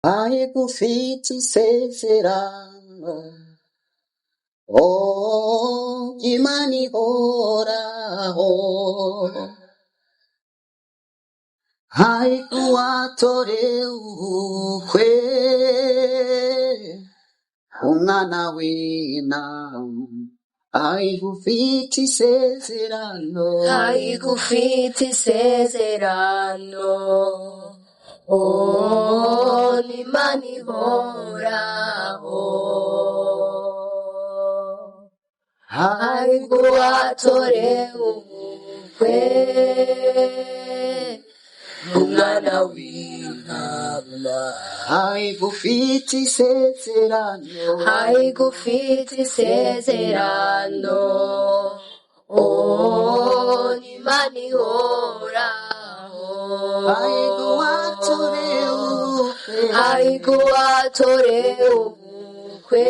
haikufiti isezerano, oh imana ihoraho, haikuwatoreukwe umwana w'intama, haikufiti isezerano, haikufiti isezerano, oh n'Imana ihoraho, haikuwatoreukwe umwana w'intama, haikufiti isezerano, haikufiti isezerano, oh n'Imana ihoraho, haikuwatoreukwe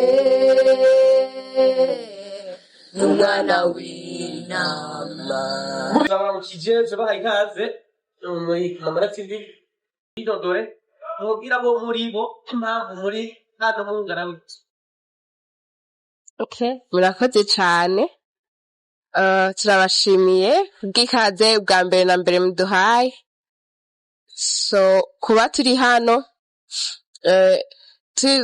umwana w'intama. Baramukije bahaye ikaze muri Mama TV idodore mubwira bo muri bo impamvu muri hano mungana wiki. Okay, murakoze cyane. Turabashimiye kubw'ikaze bwa mbere na mbere muduhaye. So kuba turi hano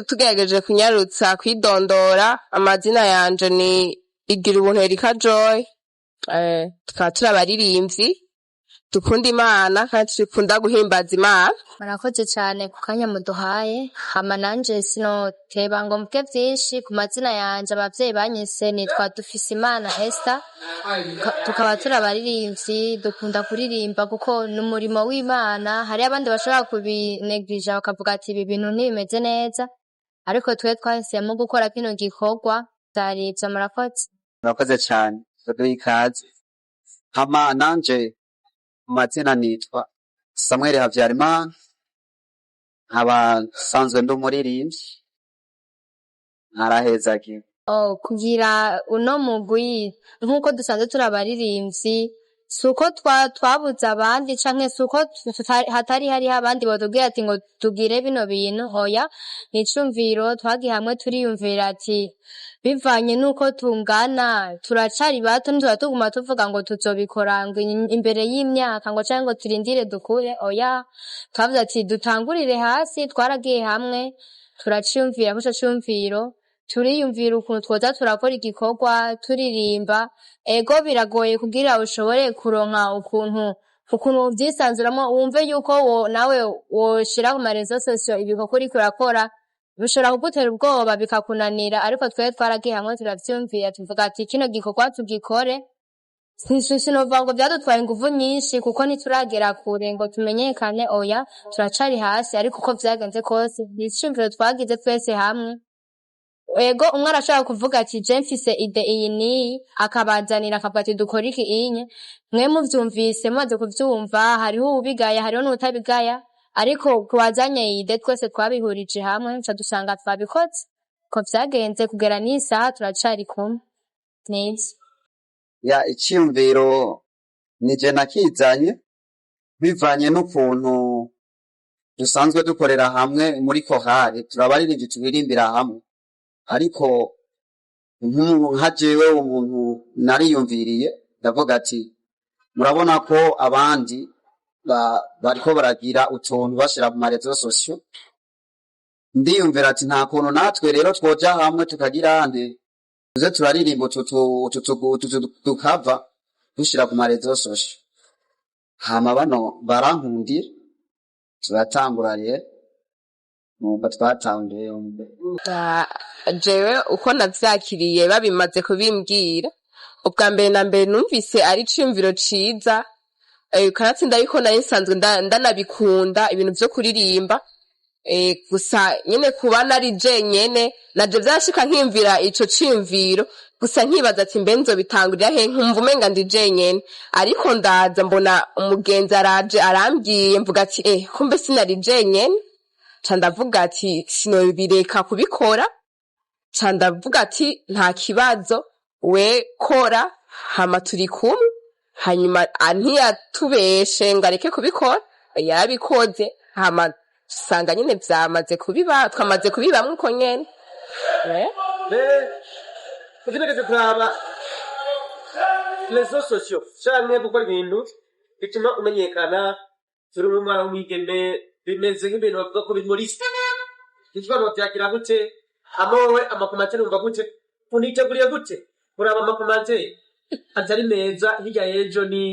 tugerageje kunyarutsa kwidondora, amazina yanje ni Igirubuntu Erika Joy. Tukaba turabaririmbyi dukunda Imana kandi dukunda guhimbaza Imana. Murakoze cyane ku kanya muduhaye. Hama nanje sinoteba ngo mvuge vyinshi ku mazina yanje. Abavyeyi banyise nitwa Dufisimana Esther. Tukaba turabaririmbyi dukunda kuririmba kuko n'umurimo w'Imana. Hari abandi bashobora kubineglija bakavuga ati ibi bintu ntibimeze neza, ariko twe twahisemo gukora kino gikorwa. Zarivyo murakoze. Murakoze cyane baduha ikaze. Hama nanje amazina nitwa Samuel Havyarimana, nkaba nsanzwe ndi umuririmbyi, narahezagiwe. Kugira uno mugwi nkuko dusanzwe turabaririmbyi, suko twabuze abandi canke suko hatari hariho abandi batubwira ati ngo tugire bino bintu. Hoya, nicumviro twagiye hamwe turiyumvira ati bivanye nuko tungana turacari bato ntituguma tuvuga ngo tuzobikora ngo imbere y'imyaka ngo canke ngo turindire dukure. Oya, twavuze ati dutangurire hasi. Twaragiye hamwe turaciyumvira kuco cumviro, turiyumvira ukuntu twoza turakora igikorwa turirimba. Ego biragoye kugira ushobore kuronka ukuntu uvyisanzuramo, wumve yuko nawe woshira ku marezo sosio ibikorwa uriko urakora bishobora kugutera ubwoba bikakunanira, ariko twebwe twaragiye hamwe turavyumvira tuvuga ati kino gikorwa tugikore. Sinova ngo vyadutwaye inguvu nyinshi kuko ntituragera kure ngo tumenyekane. Oya, turacari hasi, ariko uko vyagenze kose nicumviro twagize twese hamwe. Ego umwe arashobora kuvuga ati je mfise ide iyi niyi, akabazanira akavuga ati dukora iki inye. Mwe muvyumvise mumaze kuvyumva, hariho ubigaya hariho n'utabigaya, ariko kuwazanye ide twese twabihurije hamwe nca dusanga twabikoze. Ko vyagenze kugera n'isaha turacari kumwe. Neza. Ya iciyumviro nije nakizanye bivanye n'ukuntu dusanzwe dukorera hamwe muri kohari, turabaririmbyi tubirimbira hamwe. Ariko nka jewe umuntu nariyumviriye ndavuga ati murabona ko abandi bariko baragira utuntu bashira mu marezo sosio, ndiyumvira ati nta kuntu natwe rero twoja hamwe tukagira ande tuze turaririmba tukava dushira ku marezo sosio. Hama bano barankundira turatangura rero numva twatanguye. Jewe uko navyakiriye babimaze kubimbwira, ubwa mbere na mbere numvise ari ciyumviro ciza, kanatsinda yuko nayo nsanzwe ndanabikunda ibintu vyo kuririmba. Gusa nyene kuba nari jenyene naje vyashika nkimvira ico ciyumviro, gusa nkibaza ati mbe nzobitangurira he, nkumva umenga ndi jenyene. Ariko ndaza mbona umugenzi araje arambwiye, mvuga ati kumbe sinari jenyene. Ca ndavuga ati sinobireka kubikora. Ca ndavuga ati nta kibazo, we kora hama turi kumwe. Hanyuma ntiyatubeshe ngo areke kubikora, yarabikoze. Hama usanga nyene twamaze kubibamwo uko nyene. Ugerageze kuraba réseaux sociaux canke gukora ibintu bituma umenyekana turi mu mwana w'umwigeme bimeze nk'ibintu bavuga ko bimurisa ikibazo vyakira gute amowe amakomantere umva gute uniteguriye gute kuraba amakomantere atari meza hirya y'ejo ni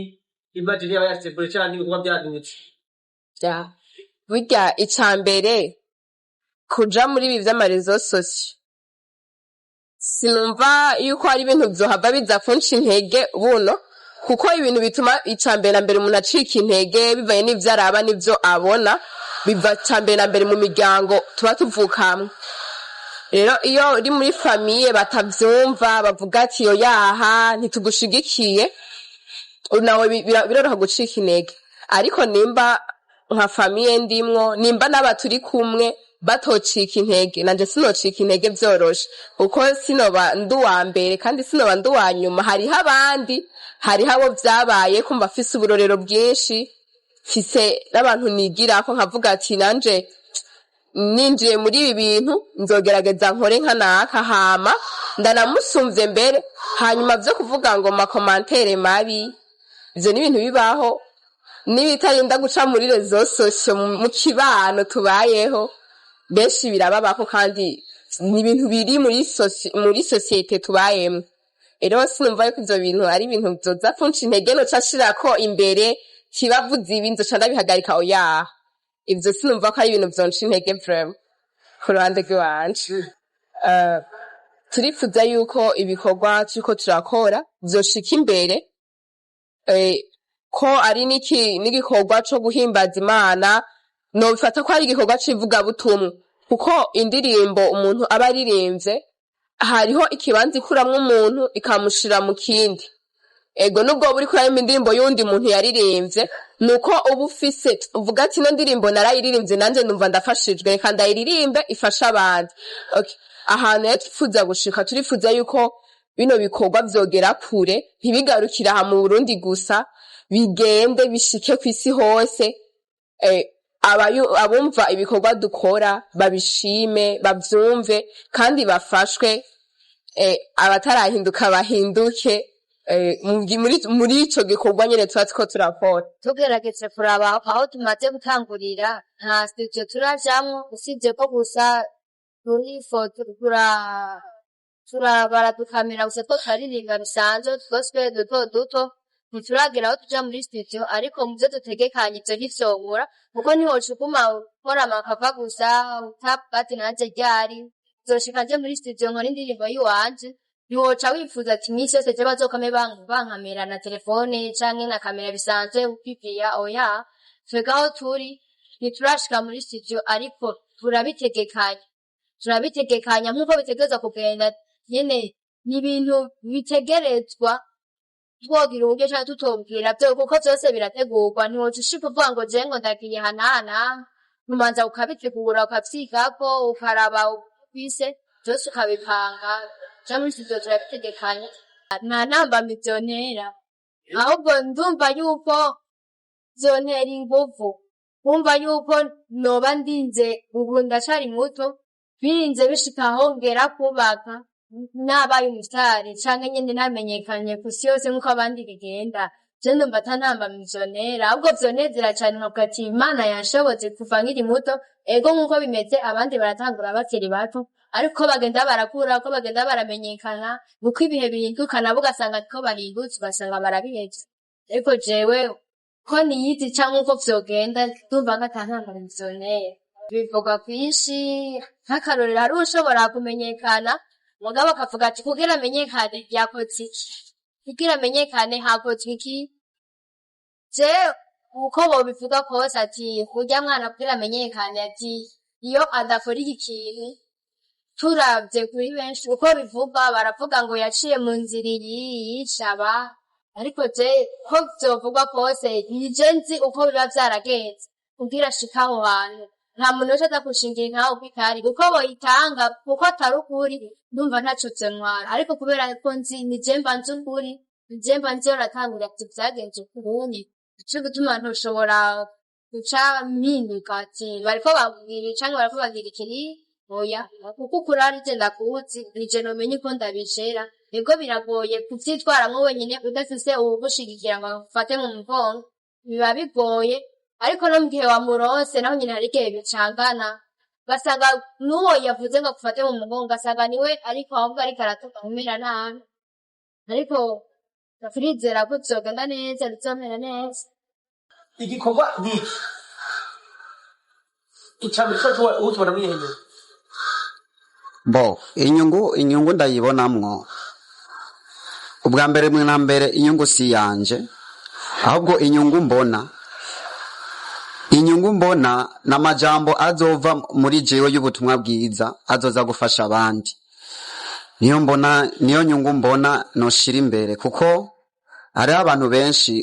imagine yaba yategure canke ibikorwa vyadutse burya icambere kuja muri ibi vy'amarezo sosio sinumva yuko hari ibintu vyohava biza kunca intege buno kuko ibintu bituma icambere na mbere umuntu acika intege bivaye n'ivyo araba n'ivyo abona biva cambere na mbere mu miryango tuba tuvukamwe. Rero iyo uri muri famiye batavyumva bavuga ati yo yaha ntitugushigikiye nawe biroroha gucika intege, ariko nimba nka famiye ndimwo nimba n'aba turi kumwe batocika intege nanje sinocika intege vyoroshe kuko sinoba nduwa mbere kandi sinoba nduwa nyuma. Hariho abandi hariho abo vyabaye kumva afise uburorero bwinshi fise n'abantu nigirako nkavuga ati nanje ninjiye muri ibi bintu nzogerageza nkore nkanaka hama ndanamusumvye mbere hanyuma vyo kuvuga ngo makomantere mabi ivyo ni ibintu bibaho n'ibitarinda guca muri rezo sosio mu kibano tubayeho benshi birababako kandi ni ibintu biri muri societe tubayemwo. Rero sinumva yuko ivyo bintu ari ibintu vyoza kunca intege noca nshirako imbere kibavuze ibi nzoca ndabihagarika oya ivyo sinumva ko ari ibintu vyonca intege vraiment ku ruhande rw'iwanje. Turifuza yuko ibikorwa turiko turakora vyoshika imbere ko ari n'igikorwa co guhimbaza Imana nobifata ko ari igikorwa c'ivugabutumwa kuko indirimbo umuntu aba aririmvye hariho ikibanza ikuramwo umuntu ikamushira mu kindi. Ego nubwo buri kurayimba indirimbo y'undi muntu yaririmbye nuko uba ufise uvuga ati no ndirimbo narayiririmbye nanje ndumva ndafashijwe reka ndayiririmbe ifasha abandi. Okay. Ahantu twifuza gushika turifuza yuko bino bikorwa vyogera kure ntibigarukira aha mu Burundi gusa bigende bishike kw'isi hose. Abumva ibikorwa dukora babishime bavyumve kandi bafashwe abatarahinduka bahinduke muri ico gikorwa nyene tuba turiko turakora. Tugerageze kuraba aho tumaze gutangurira nta studio turajamwo usibye ko gusa turabara dukamera gusa two turaririmba bisanzwe twose duto ntituragira aho tuja muri studio ariko muvyo dutegekanye ivyo ntivyobura kuko ntihoca uguma ukora amakava gusa utapati nanje ryari zoshika nje muri studio nkora indirimbo yiwanje ntiwoca wifuza ati imisi yose je bazokame bankamera na telefone canke na kamera bisanzwe upipiya oya twebwe aho turi ntiturashika muri studio ariko turabitegekanya nk'uko bitegerezwa kugenda nyene ni ibintu bitegerezwa twogira uburyo canke tutobwira vyo kuko vyose birategurwa ntiwoca ushika uvuga ngo je ngo ndagiye hanahana ntumanza ukabitegura ukavyigako ukaraba bise vyose ukabipanga canke muri studio turabitegekanya nta ntambamyi vyontera ahubwo ndumva yuko vyontera inguvu kumva yuko noba ndinze ubu ndacari muto birinze bishika aho ngera kubaka nabaye umusitari canke nyene namenyekanye kusi yose nk'uko abandi bigenda je ndumva ata ntambamyi vyontera ahubwo vyonezera cane nkavuga ati Imana yanshoboje kuva nkiri muto ego nk'uko bimeze abandi baratangura bakiri bato ariko bagenda barakura ko bagenda baramenyekana uko ibihe bihinduka nabo ugasanga ko bahindutse ugasanga barabiheze ariko jewe ko niyizi canke uko vyogenda ndumva ko ata ntambamyi vyontera bivuga kwinshi nk'akarorero hari ushobora kumenyekana mugabo akavuga ati kugira amenyekane yakoze iki kugira amenyekane hakoze iki je uko bobivuga kose ati kurya mwana kugira amenyekane ati iyo adakora iki kintu turavye kuri benshi uko bivuga baravuga ngo yaciye mu nzira yicaba ariko je ko vyovugwa kose nije nzi uko biba vyaragenze kugira ashika aho hantu nta muntu wese azakushingira nkaho kwikari kuko boyitanga kuko atari ukuri ndumva ntacutse ntwara ariko kubera ko nzi nije mba nzi ukuri nije mba nzi yo natangurira ati vyagenze ukundi ico gituma ntushobora guca mpinduka ati bariko bambwira canke bariko bagira ikiri oya kuko ukuri ari je ndakuzi nije nomenye uko ndabishera nibwo biragoye kuvyitwaramwo wenyene udafise uwugushigikira ngo agufate mu mugongo biba bigoye ariko no mu gihe wamuronse naho nyine hari igihe bicangana ugasanga n'uwo yavuze ngo agufate mu mugongo ugasanga niwe ariko ahubwo ariko aratuka kumera nabi ariko turizera ko tuzogenda neza bizomera neza igikorwa nk'iki icambere cyo utubona mwihenye bo inyungu ndayibonamwo ubwa mbere mwe na mbere inyungu si yanje ahubwo inyungu mbona n'amajambo azova muri jewe y'ubutumwa bwiza azoza gufasha abandi niyo nyungu mbona noshira imbere kuko hari abantu benshi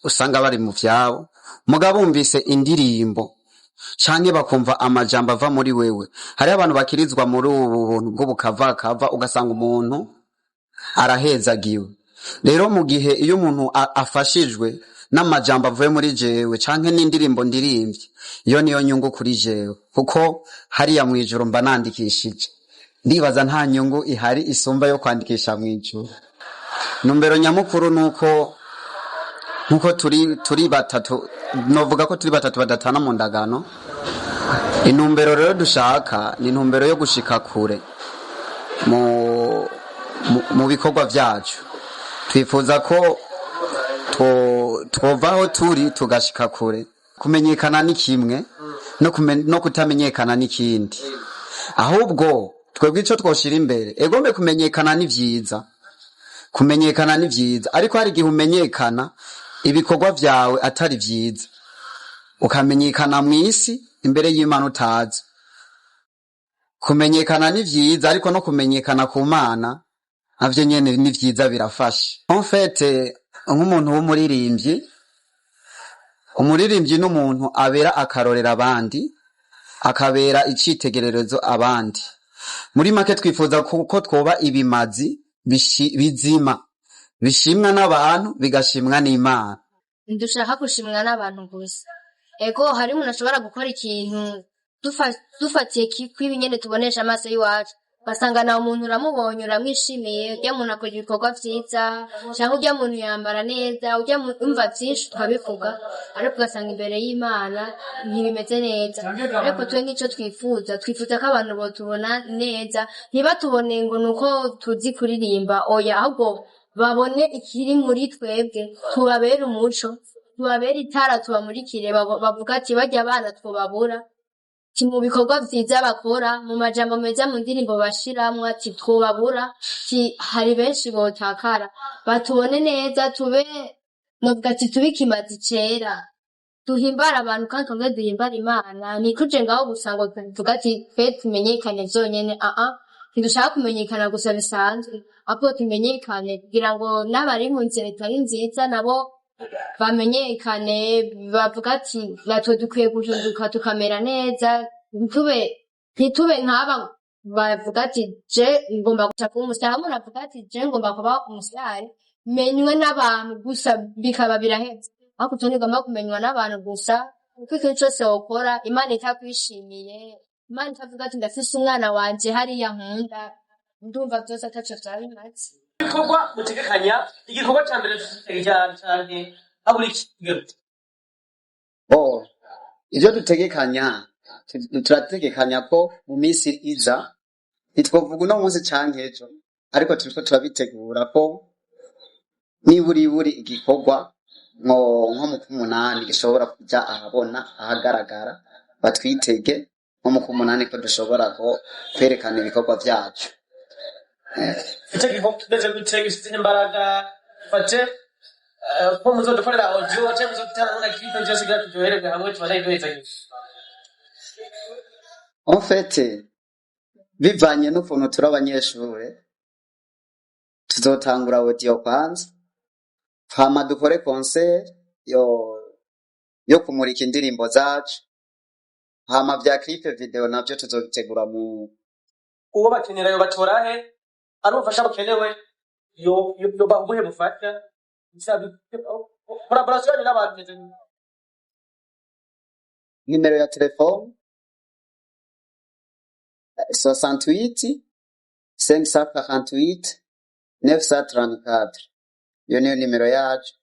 usanga bari mu vyabo mugabo bumvise indirimbo canke bakumva amajambo ava muri wewe hari abantu bakirizwa muri ubu buntu bw'ubukavakava ugasanga umuntu arahezagiwe rero mu gihe iyo umuntu afashijwe n'amajambo avuye muri jewe canke n'indirimbo ndirimvye iyo niyo nyungu kuri jewe kuko hariya mwijuru mba nandikishije ndibaza nta nyungu ihari isumba yo kwandikisha mwijuru numbero nyamukuru nuko turi batatu novuga ko turi batatu badatana mu ndagano intumbero rero dushaka ni intumbero yo gushika kure mu bikorwa vyacu twifuza ko twovaho turi tugashika kure kumenyekana ni kimwe no kutamenyekana n'ikindi ahubwo twebwe ico twoshira imbere egombe kumenyekana ni vyiza ariko hari igihe umenyekana ibikorwa vyawe atari vyiza ukamenyekana mw'isi imbere y'Imana utazi kumenyekana ni vyiza ariko no kumenyekana ku Mana navyo nyene ni vyiza birafasha en fait nk'umuntu umuririmbyi n'umuntu abera akarorera abandi akabera icitegererezo abandi muri make twifuza ko twoba ibimazi bizima bishimwa n'abantu bigashimwa n'Imana ndushaka gushimwa n'abantu gusa ego hari umuntu ashobora gukora ikintu dufatiye kw'ibinyene tubonesha amaso y'iwacu basanga nawe umuntu uramubonye uramwishimiye urya muntu akora ibikorwa vyiza canke urya muntu yambara neza urya umva vyinshi tukabivuga ariko ugasanga imbere y'Imana ntibimeze neza ariko twe nk'ico twifuza ko abantu botubona neza ntibatubone ngo nuko tuzi kuririmba oya ahubwo babone ikiri muri twebwe tubabere umuco tubabere itara tubamurikire bavuga ati barya abana twobabura mu bikorwa vyiza bakora mu majambo meza mu ndirimbo bashiramwo ati twobabura hari benshi botakara batubone neza tube novuga ati tube ikimazi cera duhimbara abantu kandi twongere duhimbara Imana nikuje ngaho gusa ngo tuvuga ati twe tumenyekane vyonyene ntidushaka kumenyekana gusa bisanzwe ahubwo tumenyekane kugira ngo n'abari mu nzira itari nziza nabo bamenyekane bavuga ati natwe dukwiye guhinduka tukamera neza ntitube nk'aba bavuga ati je ngomba gushaka umusitari hamwe navuga ati je ngomba kuba umusitari menywe n'abantu gusa bikaba biraheze ariko twe ntigomba kumenywa n'abantu gusa kuko ikintu cose wokora Imana itakwishimiye Imana itavuga ati ndafise umwana wanje hariya nkunda ndumva vyose ataco vyaba bimaze igikorwa mutegekanya igikorwa ca mbere canke habura ikigarutse ivyo dutegekanya turategekanya ko mu minsi iza ntitwovuga uno munsi canke ejo ariko turiko turabitegura ko niburi igikorwa nko mu kumunani gishobora kuja ahagaragara batwitege nko mu kumunani ko dushobora kwerekana ibikorwa vyacu itegeko ndetse gutegeka imbaraga fate ko muzodukorera audio cyangwa muzotanga na clip cyose gato cyohereza hamwe tubaraye duheza en fait bivanye n'ukuntu turi abanyeshure tuzotangura audio kwanza hama dukore concert yo kumurika indirimbo zacu hama vya clip video navyo tuzobitegura uwo bakenera yo batorahe ari ubufasha bukenewe yo baguhe bufasha collaboration n'abantu nimero ya telefone 68 548 934. Iyo niyo nimero yacu.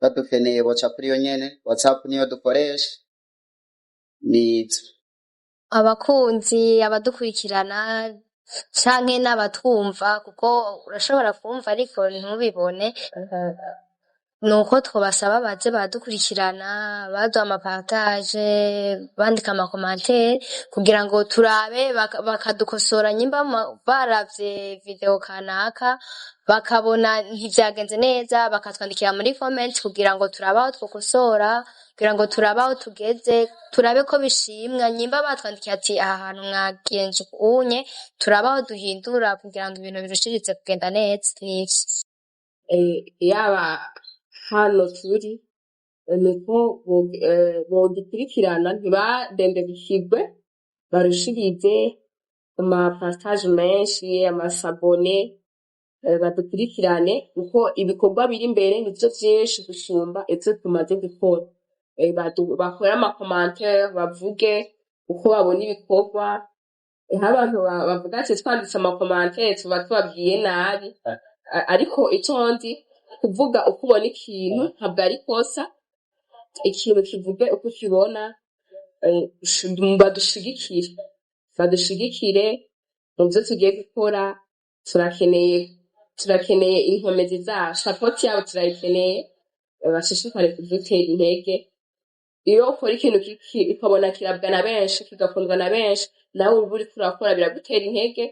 Badukeneye boca kuri iyo nyene. WhatsApp niyo dukoresha. Nizo. Abakunzi abadukurikirana canke n'abatwumva kuko urashobora kumva ariko ntubibone nuko twobasaba baze baradukurikirana baduha amapartage bandika amakomantere kugira ngo turabe bakadukosora nyimba baravye video kanaka bakabona ntivyagenze neza bakatwandikira muri comment kugira ngo turabaho twokosora kugira ngo turabaho tugeze turabe ko bishimwa nyimba batwandikiye ati aha hantu mwagenje unye turabaho duhindura kugira ngo ibintu birushirize kugenda neza yaba hano turi nuko bodukurikirana ntibadendebukirwe barushirize amapartage menshi amasabone badukurikirane kuko ibikorwa biri imbere nivyo vyinshi gusumba ivyo tumaze gukora bakore amakomantere bavuge uko babona ibikorwa abantu bavuga ati twanditse amakomantere tuba tubabwiye nabi ariko ico ndi kuvuga uko ubona ikintu ntabwo ari kosa ikintu kivuge uko ukibona badushigikire mu vyo tugiye gukora turakeneye inkomezi zacu support yabo turayikeneye bashishikare kudutera intege iyo ukora ikintu ukabona kirabwa na benshi kigakundwa na benshi nawe uba uriko urakora biragutera intege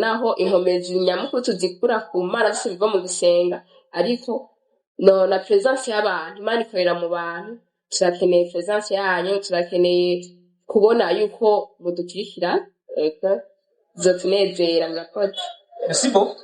naho inkomezi nyamukuru tuzikura ku Mana zose biva mu gusenga ariko na presence y'abantu Imana ikorera mu bantu turakeneye presence yanyu turakeneye kubona yuko mudukurikira zotunezera murakoze Merci beaucoup.